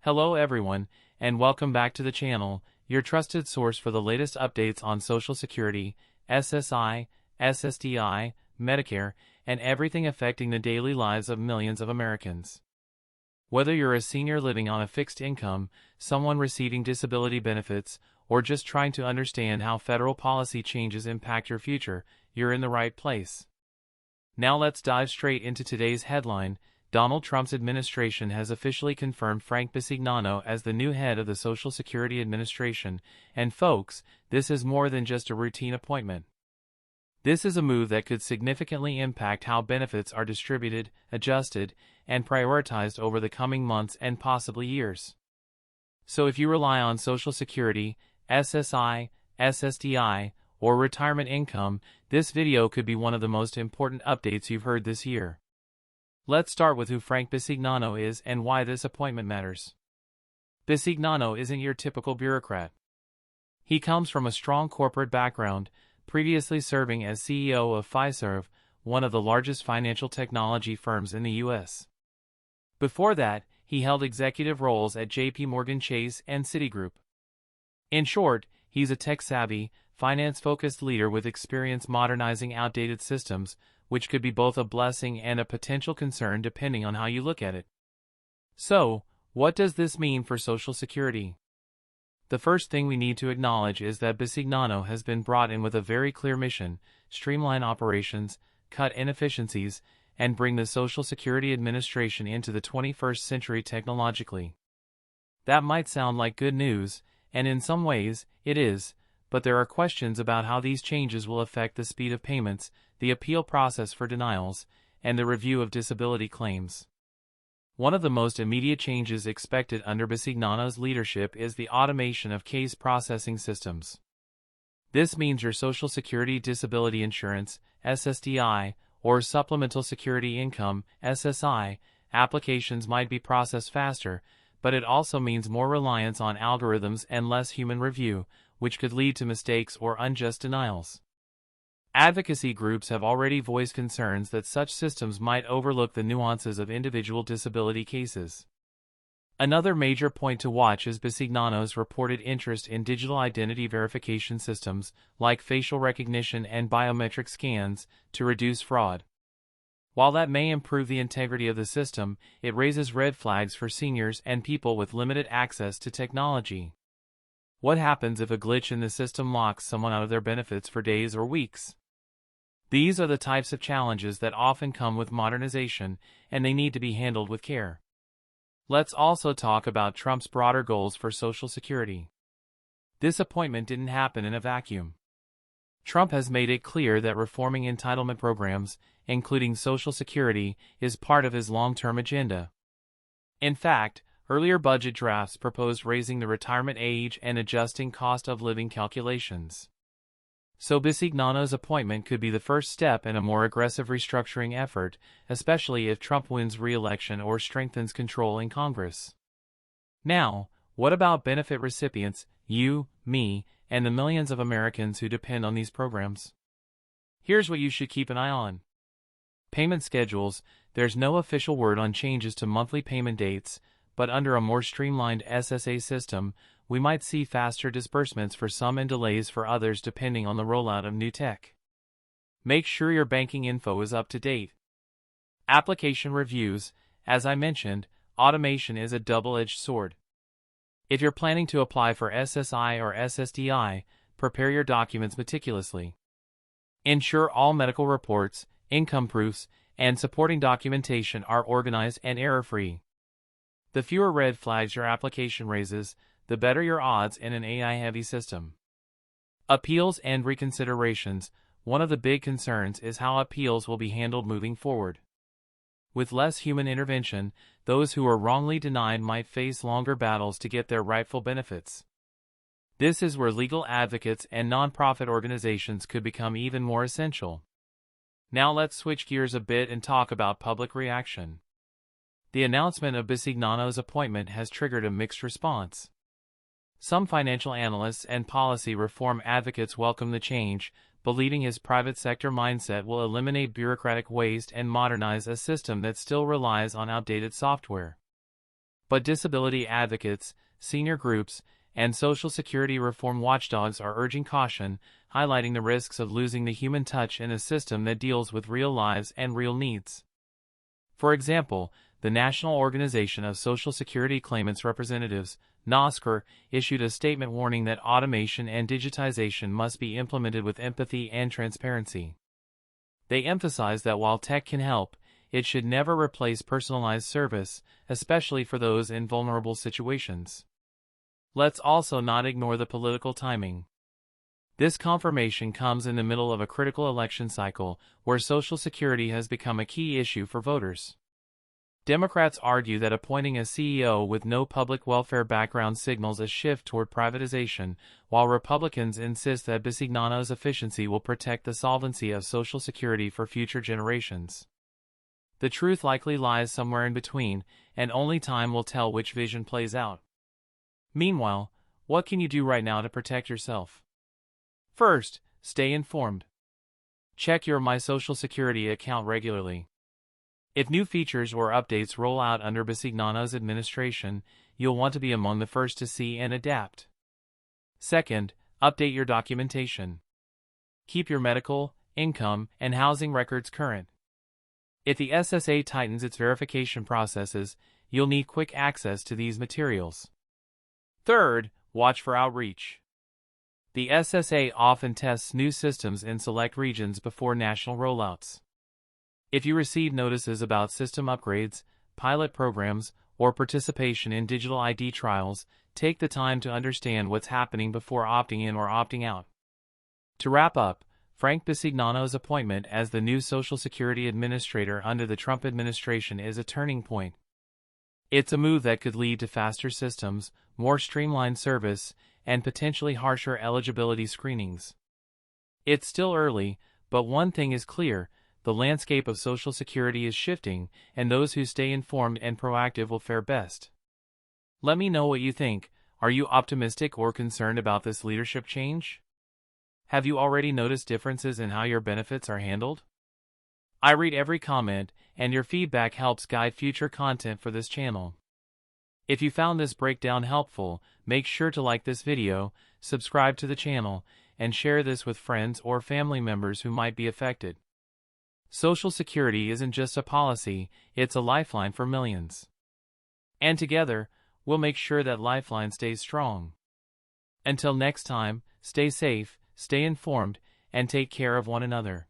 Hello everyone, and welcome back to the channel, your trusted source for the latest updates on Social Security, SSI, SSDI, Medicare, and everything affecting the daily lives of millions of Americans. Whether you're a senior living on a fixed income, someone receiving disability benefits, or just trying to understand how federal policy changes impact your future, you're in the right place. Now let's dive straight into today's headline. Donald Trump's administration has officially confirmed Frank Bisignano as the new head of the Social Security Administration, and folks, this is more than just a routine appointment. This is a move that could significantly impact how benefits are distributed, adjusted, and prioritized over the coming months and possibly years. So if you rely on Social Security, SSI, SSDI, or retirement income, this video could be one of the most important updates you've heard this year. Let's start with who Frank Bisignano is and why this appointment matters. Bisignano isn't your typical bureaucrat. He comes from a strong corporate background, previously serving as CEO of Fiserv, one of the largest financial technology firms in the U.S. Before that, he held executive roles at J.P. Morgan Chase and Citigroup. In short, he's a tech-savvy, finance-focused leader with experience modernizing outdated systems, which could be both a blessing and a potential concern depending on how you look at it. So, what does this mean for Social Security? The first thing we need to acknowledge is that Bisignano has been brought in with a very clear mission: streamline operations, cut inefficiencies, and bring the Social Security Administration into the 21st century technologically. That might sound like good news, and in some ways, it is, but there are questions about how these changes will affect the speed of payments, the appeal process for denials, and the review of disability claims. One of the most immediate changes expected under Bisignano's leadership is the automation of case processing systems. This means your Social Security Disability Insurance, SSDI, or Supplemental Security Income, SSI, applications might be processed faster, but it also means more reliance on algorithms and less human review, which could lead to mistakes or unjust denials. Advocacy groups have already voiced concerns that such systems might overlook the nuances of individual disability cases. Another major point to watch is Bisignano's reported interest in digital identity verification systems, like facial recognition and biometric scans, to reduce fraud. While that may improve the integrity of the system, it raises red flags for seniors and people with limited access to technology. What happens if a glitch in the system locks someone out of their benefits for days or weeks? These are the types of challenges that often come with modernization, and they need to be handled with care. Let's also talk about Trump's broader goals for Social Security. This appointment didn't happen in a vacuum. Trump has made it clear that reforming entitlement programs, including Social Security, is part of his long-term agenda. In fact, earlier budget drafts proposed raising the retirement age and adjusting cost of living calculations. So Bisignano's appointment could be the first step in a more aggressive restructuring effort, especially if Trump wins re-election or strengthens control in Congress. Now, what about benefit recipients, you, me, and the millions of Americans who depend on these programs? Here's what you should keep an eye on. Payment schedules. There's no official word on changes to monthly payment dates, but under a more streamlined SSA system, we might see faster disbursements for some and delays for others depending on the rollout of new tech. Make sure your banking info is up to date. Application reviews. As I mentioned, automation is a double-edged sword. If you're planning to apply for SSI or SSDI, prepare your documents meticulously. Ensure all medical reports, income proofs, and supporting documentation are organized and error-free. The fewer red flags your application raises, the better your odds in an AI-heavy system. Appeals and reconsiderations. One of the big concerns is how appeals will be handled moving forward. With less human intervention, those who are wrongly denied might face longer battles to get their rightful benefits. This is where legal advocates and nonprofit organizations could become even more essential. Now let's switch gears a bit and talk about public reaction. The announcement of Bisignano's appointment has triggered a mixed response. Some financial analysts and policy reform advocates welcome the change, believing his private sector mindset will eliminate bureaucratic waste and modernize a system that still relies on outdated software. But disability advocates, senior groups, and Social Security reform watchdogs are urging caution, highlighting the risks of losing the human touch in a system that deals with real lives and real needs. For example, the National Organization of Social Security Claimants Representatives, NOSCR, issued a statement warning that automation and digitization must be implemented with empathy and transparency. They emphasized that while tech can help, it should never replace personalized service, especially for those in vulnerable situations. Let's also not ignore the political timing. This confirmation comes in the middle of a critical election cycle where Social Security has become a key issue for voters. Democrats argue that appointing a CEO with no public welfare background signals a shift toward privatization, while Republicans insist that Bisignano's efficiency will protect the solvency of Social Security for future generations. The truth likely lies somewhere in between, and only time will tell which vision plays out. Meanwhile, what can you do right now to protect yourself? First, stay informed. Check your My Social Security account regularly. If new features or updates roll out under Bisignano's administration, you'll want to be among the first to see and adapt. Second, update your documentation. Keep your medical, income, and housing records current. If the SSA tightens its verification processes, you'll need quick access to these materials. Third, watch for outreach. The SSA often tests new systems in select regions before national rollouts. If you receive notices about system upgrades, pilot programs, or participation in digital ID trials, take the time to understand what's happening before opting in or opting out. To wrap up, Frank Bisignano's appointment as the new Social Security Administrator under the Trump administration is a turning point. It's a move that could lead to faster systems, more streamlined service, and potentially harsher eligibility screenings. It's still early, but one thing is clear: the landscape of Social Security is shifting, and those who stay informed and proactive will fare best. Let me know what you think. Are you optimistic or concerned about this leadership change? Have you already noticed differences in how your benefits are handled? I read every comment, and your feedback helps guide future content for this channel. If you found this breakdown helpful, make sure to like this video, subscribe to the channel, and share this with friends or family members who might be affected. Social Security isn't just a policy, it's a lifeline for millions. And together, we'll make sure that lifeline stays strong. Until next time, stay safe, stay informed, and take care of one another.